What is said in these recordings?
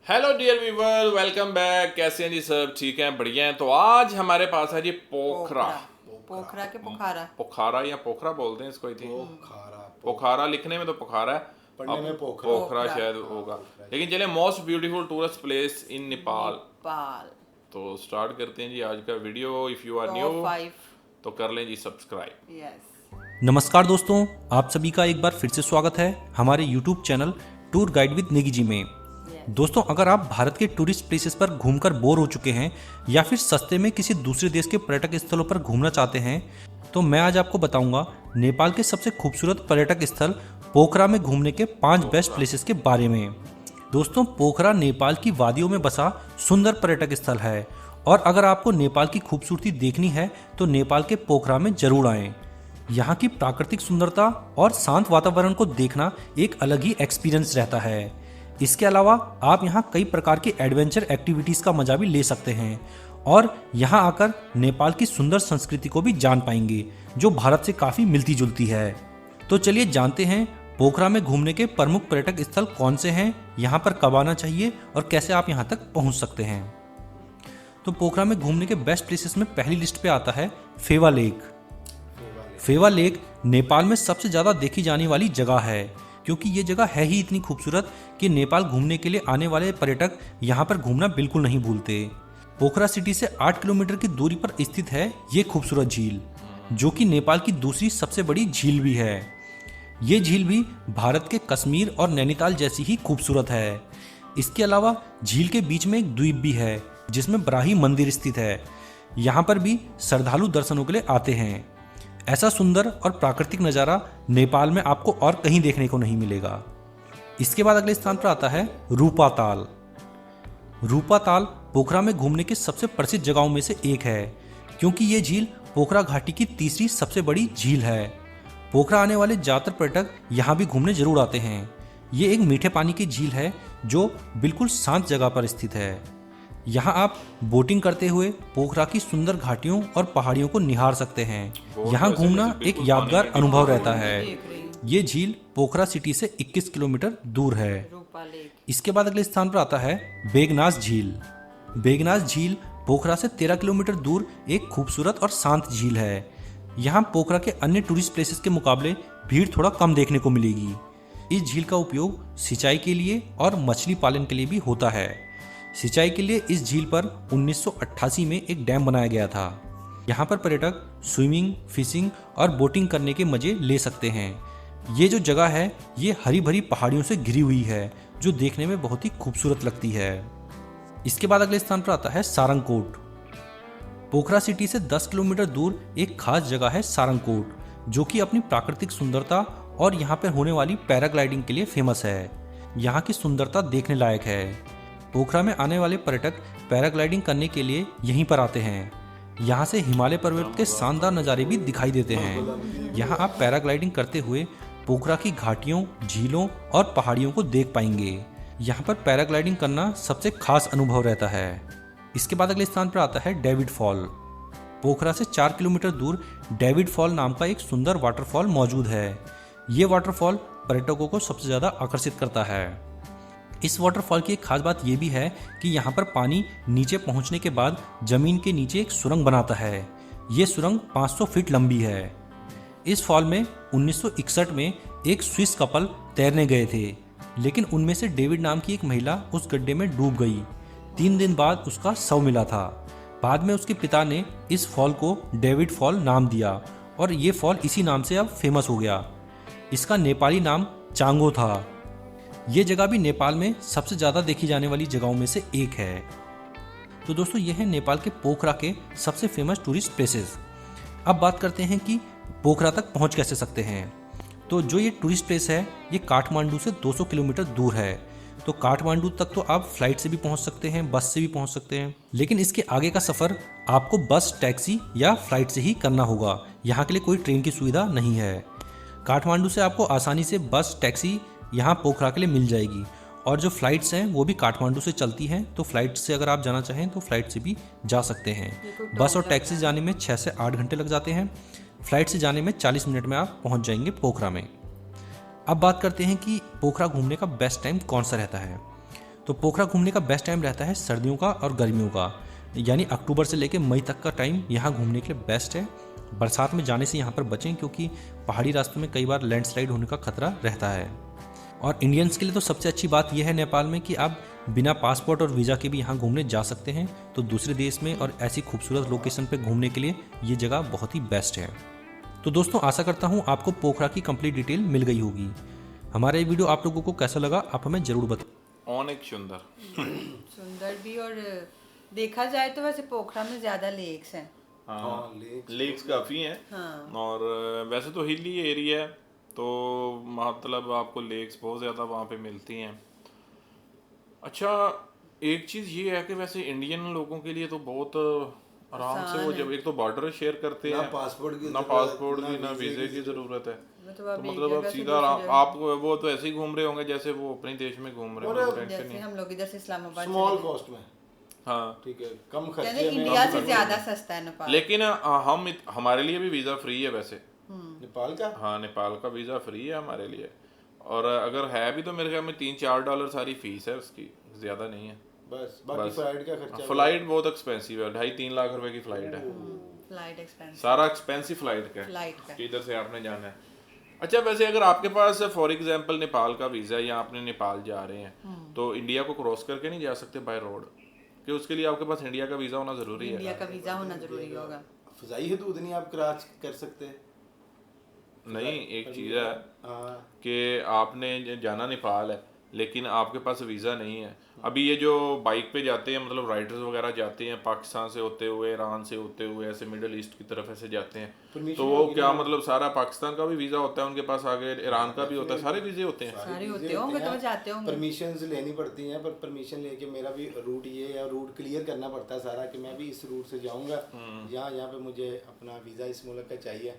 Hello dear viewer, welcome back. कैसे हैं जी? सब ठीक हैं, बढ़िया हैं। तो आज हमारे पास है जी पोखरा। पोखरा के पोखारा। पोखारा या पोखरा बोलते हैं इसको आई थिंक। पोखरा पोखारा लिखने में तो पोखारा है, पढ़ने अब में पोखरा। पोखरा पोखरा। शायद हाँ, होगा। पोखरा। लेकिन चले, most beautiful tourist place in Nepal. Nepal. तो स्टार्ट करते हैं जी आज का video. If you are new top 5। तो कर लें जी सब्सक्राइब। यस। नमस्कार दोस्तों, आप सभी का एक बार फिर से स्वागत है हमारे YouTube channel tour guide with Negi ji में। दोस्तों, अगर आप भारत के टूरिस्ट प्लेसेस पर घूमकर बोर हो चुके हैं या फिर सस्ते में किसी दूसरे देश के पर्यटक स्थलों पर घूमना चाहते हैं, तो मैं आज आपको बताऊंगा नेपाल के सबसे खूबसूरत पर्यटक स्थल पोखरा में घूमने के 5 बेस्ट प्लेसेस के बारे में। दोस्तों, पोखरा नेपाल की वादियों में बसा सुंदर पर्यटक स्थल है और अगर आपको नेपाल की खूबसूरती देखनी है तो नेपाल के पोखरा में जरूर आएं। यहाँ की प्राकृतिक सुंदरता और शांत वातावरण को देखना एक अलग ही एक्सपीरियंस रहता है। इसके अलावा आप यहाँ कई प्रकार की एडवेंचर एक्टिविटीज का मजा भी ले सकते हैं और यहाँ आकर नेपाल की सुंदर संस्कृति को भी जान पाएंगे, जो भारत से काफी मिलती जुलती है। तो चलिए जानते हैं पोखरा में घूमने के प्रमुख पर्यटक स्थल कौन से हैं, यहाँ पर कब आना चाहिए और कैसे आप यहाँ तक पहुँच सकते हैं। तो पोखरा में घूमने के बेस्ट प्लेसेस में पहली लिस्ट पे आता है फेवा लेक। फेवा लेक नेपाल में सबसे ज्यादा देखी जाने वाली जगह है, क्योंकि ये जगह है ही इतनी खूबसूरत कि नेपाल घूमने के लिए आने वाले पर्यटक यहाँ पर घूमना बिल्कुल नहीं भूलते। पोखरा सिटी से 8 किलोमीटर की दूरी पर स्थित है ये खूबसूरत झील, जो कि नेपाल की दूसरी सबसे बड़ी झील भी है। ये झील भी भारत के कश्मीर और नैनीताल जैसी ही खूबसूरत है। इसके अलावा झील के बीच में एक द्वीप भी है जिसमें बराही मंदिर स्थित है। यहाँ पर भी श्रद्धालु दर्शनों के लिए आते हैं। ऐसा सुंदर और प्राकृतिक नज़ारा नेपाल में आपको और कहीं देखने को नहीं मिलेगा। इसके बाद अगले स्थान पर आता है रूपा ताल। रूपा ताल पोखरा में घूमने की सबसे प्रसिद्ध जगहों में से एक है, क्योंकि ये झील पोखरा घाटी की तीसरी सबसे बड़ी झील है। पोखरा आने वाले ज़्यादातर पर्यटक यहाँ भी घूमने जरूर आते हैं। ये एक मीठे पानी की झील है जो बिल्कुल शांत जगह पर स्थित है। यहाँ आप बोटिंग करते हुए पोखरा की सुंदर घाटियों और पहाड़ियों को निहार सकते हैं। यहाँ घूमना एक यादगार अनुभव रहता है। ये झील पोखरा सिटी से 21 किलोमीटर दूर है। रूपा लेक। इसके बाद अगले स्थान पर आता है बेगनास झील। बेगनास झील पोखरा से 13 किलोमीटर दूर एक खूबसूरत और शांत झील है। यहाँ पोखरा के अन्य टूरिस्ट प्लेसेस के मुकाबले भीड़ थोड़ा कम देखने को मिलेगी। इस झील का उपयोग सिंचाई के लिए और मछली पालन के लिए भी होता है। सिंचाई के लिए इस झील पर 1988 में एक डैम बनाया गया था। यहाँ पर पर्यटक स्विमिंग, फिशिंग और बोटिंग करने के मजे ले सकते हैं। ये जो जगह है ये हरी भरी पहाड़ियों से घिरी हुई है, जो देखने में बहुत ही खूबसूरत लगती है। इसके बाद अगले स्थान पर आता है सारंगकोट। पोखरा सिटी से 10 किलोमीटर दूर एक खास जगह है सारंगकोट, जो कि अपनी प्राकृतिक सुंदरता और यहाँ पर होने वाली पैराग्लाइडिंग के लिए फेमस है। यहाँ की सुंदरता देखने लायक है। पोखरा में आने वाले पर्यटक पैराग्लाइडिंग करने के लिए यहीं पर आते हैं। यहाँ से हिमालय पर्वत के शानदार नज़ारे भी दिखाई देते हैं। यहाँ आप पैराग्लाइडिंग करते हुए पोखरा की घाटियों, झीलों और पहाड़ियों को देख पाएंगे। यहाँ पर पैराग्लाइडिंग करना सबसे खास अनुभव रहता है। इसके बाद अगले स्थान पर आता है डेविड फॉल। पोखरा से 4 किलोमीटर दूर डेविड फॉल नाम का एक सुंदर वाटरफॉल मौजूद है। ये वाटरफॉल पर्यटकों को सबसे ज़्यादा आकर्षित करता है। इस वाटरफॉल की एक खास बात यह भी है कि यहाँ पर पानी नीचे पहुँचने के बाद जमीन के नीचे एक सुरंग बनाता है। ये सुरंग 500 फीट लंबी है। इस फॉल में 1961 में एक स्विस कपल तैरने गए थे, लेकिन उनमें से डेविड नाम की एक महिला उस गड्ढे में डूब गई। 3 दिन बाद उसका शव मिला था। बाद में उसके पिता ने इस फॉल को डेविड फॉल नाम दिया और ये फॉल इसी नाम से अब फेमस हो गया। इसका नेपाली नाम चांगो था। ये जगह भी नेपाल में सबसे ज़्यादा देखी जाने वाली जगहों में से एक है। तो दोस्तों, ये है नेपाल के पोखरा के सबसे फेमस टूरिस्ट प्लेसेस। अब बात करते हैं कि पोखरा तक पहुंच कैसे सकते हैं। तो जो ये टूरिस्ट प्लेस है ये काठमांडू से 200 किलोमीटर दूर है। तो काठमांडू तक तो आप फ्लाइट से भी पहुंच सकते हैं, बस से भी पहुंच सकते हैं, लेकिन इसके आगे का सफ़र आपको बस, टैक्सी या फ्लाइट से ही करना होगा। यहाँ के लिए कोई ट्रेन की सुविधा नहीं है। काठमांडू से आपको आसानी से बस, टैक्सी यहाँ पोखरा के लिए मिल जाएगी और जो फ़्लाइट्स हैं वो भी काठमांडू से चलती हैं। तो फ्लाइट से अगर आप जाना चाहें तो फ्लाइट से भी जा सकते हैं। बस और टैक्सी जाने में 6 से 8 घंटे लग जाते हैं। फ्लाइट से जाने में 40 मिनट में आप पहुँच जाएंगे पोखरा में। अब बात करते हैं कि पोखरा घूमने का बेस्ट टाइम कौन सा रहता है। तो पोखरा घूमने का बेस्ट टाइम रहता है सर्दियों का और गर्मियों का, यानी अक्टूबर से लेकर मई तक का टाइम यहाँ घूमने के लिए बेस्ट है। बरसात में जाने से यहाँ पर बचें क्योंकि पहाड़ी रास्तों में कई बार लैंडस्लाइड होने का खतरा रहता है। और इंडियंस के लिए तो सबसे अच्छी बात यह है नेपाल में कि आप बिना पासपोर्ट और वीज़ा के भी यहाँ घूमने जा सकते हैं। तो दूसरे देश में और ऐसी खूबसूरत लोकेशन पे घूमने के लिए ये जगह बहुत ही बेस्ट है। तो दोस्तों आशा करता हूँ आपको पोखरा की कंप्लीट डिटेल मिल गई होगी। हमारा ये वीडियो आप लोगों को कैसा लगा आप हमें ज़रूर बताएं। अनेक सुंदर भी, और देखा जाए तो वैसे पोखरा में ज्यादा लेक्स हैं। हाँ, लेक्स काफ़ी हैं। हाँ। और वैसे तो हिली एरिया है, तो मतलब आपको लेक्स बहुत ज़्यादा वहाँ पे मिलती हैं। अच्छा, एक चीज़ ये है कि वैसे इंडियन लोगों के लिए तो बहुत आराम से वो जब एक तो बॉर्डर शेयर करते हैं, ना पासपोर्ट की ना वीज़े की ज़रूरत है। तो मतलब आप सीधा आप वो तो ऐसे ही घूम रहे होंगे जैसे वो अपने देश में घूम रहे होंगे, जैसे हम लोग इधर से इस्लामाबाद स्मॉल कॉस्ट में। हाँ ठीक है, कम खर्चे में। इंडिया से ज्यादा सस्ता है नेपाल। लेकिन हमारे लिए भी वीज़ा फ्री है वैसे। नेपाल का? हाँ, नेपाल का वीज़ा फ्री है हमारे लिए। और अगर है भी तो मेरे ख्याल में $3-4 सारी फीस है उसकी, ज़्यादा नहीं है। बस बाकी फ्लाइट का खर्चा। फ्लाइट बहुत एक्सपेंसिव है, 2.5-3 लाख रुपए की फ्लाइट है। फ्लाइट एक्सपेंसिव, सारा एक्सपेंसिव फ्लाइट का फ्लाइट कि इधर से आपने जाना है। अच्छा, वैसे अगर आपके पास फॉर एग्जांपल नेपाल का वीज़ा है या आपने नेपाल जा रहे हैं तो इंडिया को क्रॉस करके नहीं जा सकते बाय रोड, कि उसके लिए आपके पास इंडिया का वीज़ा होना ज़रूरी है? इंडिया का वीजा होना जरूरी होगा। फजाई हदूद नहीं आप क्रॉस कर सकते? नहीं, एक चीज़ है कि आपने जाना नेपाल है लेकिन आपके पास वीज़ा नहीं है। अभी ये जो बाइक पे जाते हैं, मतलब राइडर्स वगैरह जाते हैं पाकिस्तान से होते हुए, ईरान से होते हुए, ऐसे मिडिल ईस्ट की तरफ ऐसे जाते हैं, तो वो क्या मतलब सारा पाकिस्तान का भी वीज़ा होता है उनके पास, आगे ईरान का भी होता है, सारे वीज़े होते हैं? सारे होते होंगे तो जाते होंगे। परमिशंस लेनी पड़ती हैं, पर परमिशन लेके मेरा भी रूट ये है, रूट क्लियर करना पड़ता है सारा कि मैं भी इस रूट से जाऊँगा, यहाँ पे मुझे अपना वीज़ा इस मुल्क का चाहिए।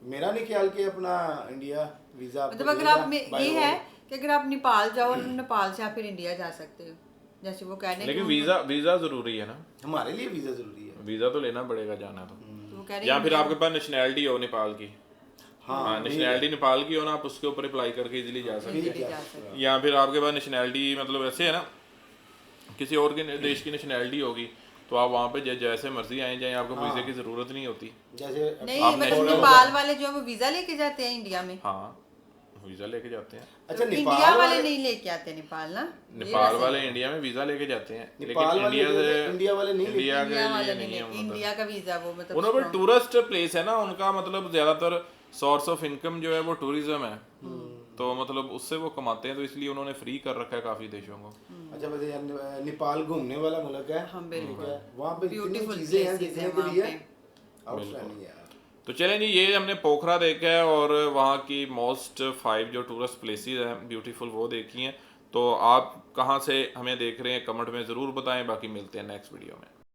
मेरा नहीं ख्याल कि अपना इंडिया वीज़ा मतलब अगर आप ये है कि अगर आप नेपाल जाओ और नेपाल से आप फिर इंडिया जा सकते हो, जैसे वो कह रहे हैं। लेकिन वीज़ा ज़रूरी है ना? हमारे लिए वीज़ा ज़रूरी है। वीज़ा तो लेना पड़ेगा जाना तो वो कह रहे या फिर आपके पास नेशनैलिटी हो नेपाल की। हाँ, नेशनैलिटी नेपाल की हो ना, आप उसके ऊपर अप्लाई करके इजीली जा सकते हैं। या फिर आपके पास नेशनैलिटी मतलब ऐसे है ना, किसी और के देश की नेशनैलिटी होगी तो आप वहाँ पे जैसे मर्जी आए जाए, आपको वीज़े की ज़रूरत नहीं होती। जैसे नहीं, नेपाल वाले जो है वो वीज़ा लेके जाते हैं इंडिया में। हाँ, वीज़ा लेके जाते हैं। अच्छा, इंडिया वाले नहीं लेके आते नेपाल ना? नेपाल वाले इंडिया में वीज़ा लेके जाते हैं, लेकिन इंडिया वाले नहीं। इंडिया का वीज़ा वो मतलब उन्होंने टूरिस्ट प्लेस है ना, उनका मतलब ज़्यादातर सोर्स ऑफ इनकम जो है वो टूरिज्म है, तो मतलब उससे वो कमाते हैं, तो इसलिए उन्होंने फ्री कर रखा है काफ़ी देशों को। अच्छा, वैसे नेपाल घूमने वाला मुल्क है। हाँ, बिल्कुल। वहाँ पे इतनी चीज़ें हैं देखने के लिए, आउटस्टैंडिंग है। तो चलें जी, ये हमने पोखरा देखा है और वहाँ की मोस्ट 5 जो टूरिस्ट प्लेसेस हैं ब्यूटीफुल वो देखी हैं। तो आप कहाँ से हमें देख रहे हैं कमेंट में ज़रूर बताएं। बाकी मिलते हैं नेक्स्ट वीडियो में।